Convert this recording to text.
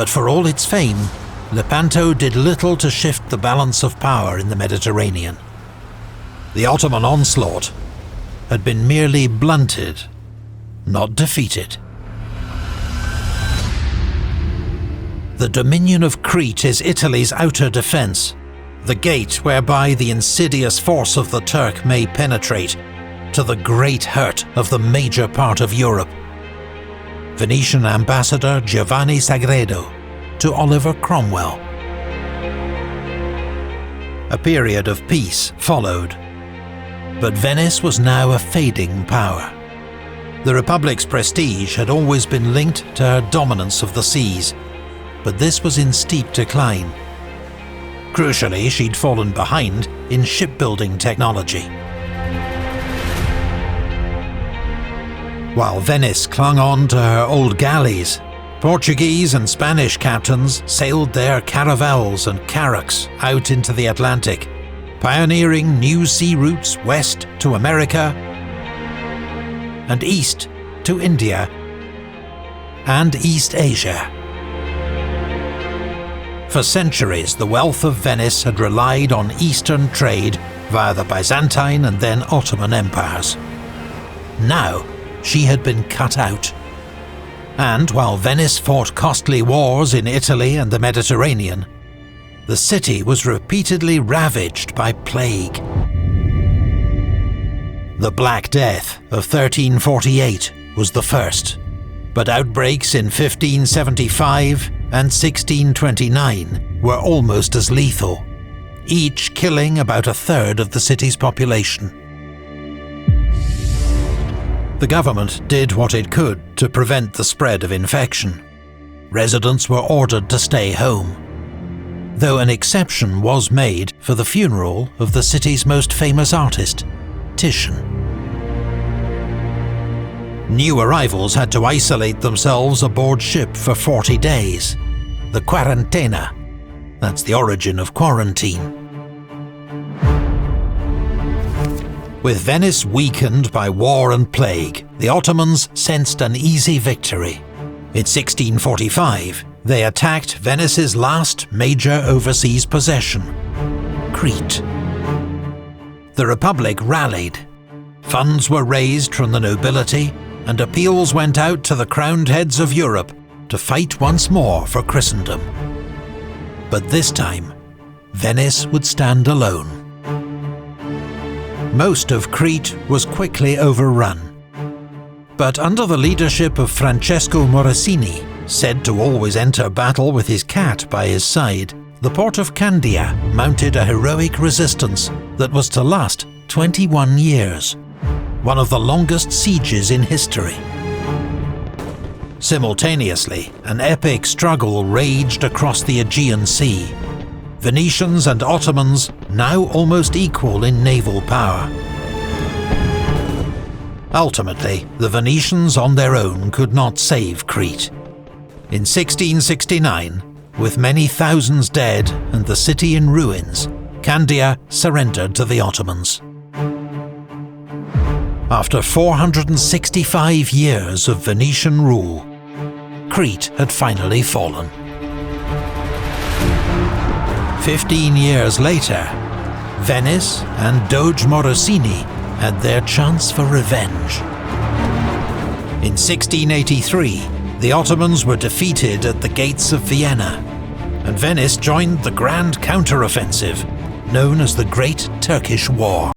But for all its fame, Lepanto did little to shift the balance of power in the Mediterranean. The Ottoman onslaught had been merely blunted, not defeated. The dominion of Crete is Italy's outer defence, the gate whereby the insidious force of the Turk may penetrate, to the great hurt of the major part of Europe. Venetian ambassador Giovanni Sagredo to Oliver Cromwell. A period of peace followed, but Venice was now a fading power. The Republic's prestige had always been linked to her dominance of the seas, but this was in steep decline. Crucially, she'd fallen behind in shipbuilding technology. While Venice clung on to her old galleys, Portuguese and Spanish captains sailed their caravels and carracks out into the Atlantic, pioneering new sea routes west to America and east to India and East Asia. For centuries, the wealth of Venice had relied on eastern trade via the Byzantine and then Ottoman empires. Now, she had been cut out. And while Venice fought costly wars in Italy and the Mediterranean, the city was repeatedly ravaged by plague. The Black Death of 1348 was the first, but outbreaks in 1575 and 1629 were almost as lethal, each killing about a third of the city's population. The government did what it could to prevent the spread of infection. Residents were ordered to stay home, though an exception was made for the funeral of the city's most famous artist, Titian. New arrivals had to isolate themselves aboard ship for 40 days, the quarantena. That's the origin of quarantine. With Venice weakened by war and plague, the Ottomans sensed an easy victory. In 1645, they attacked Venice's last major overseas possession, Crete. The Republic rallied. Funds were raised from the nobility, and appeals went out to the crowned heads of Europe to fight once more for Christendom. But this time, Venice would stand alone. Most of Crete was quickly overrun. But under the leadership of Francesco Morosini, said to always enter battle with his cat by his side, the port of Candia mounted a heroic resistance that was to last 21 years, one of the longest sieges in history. Simultaneously, an epic struggle raged across the Aegean Sea. Venetians and Ottomans now almost equal in naval power. Ultimately, the Venetians on their own could not save Crete. In 1669, with many thousands dead and the city in ruins, Candia surrendered to the Ottomans. After 465 years of Venetian rule, Crete had finally fallen. 15 years later, Venice and Doge Morosini had their chance for revenge. In 1683, the Ottomans were defeated at the gates of Vienna, and Venice joined the grand counter-offensive known as the Great Turkish War.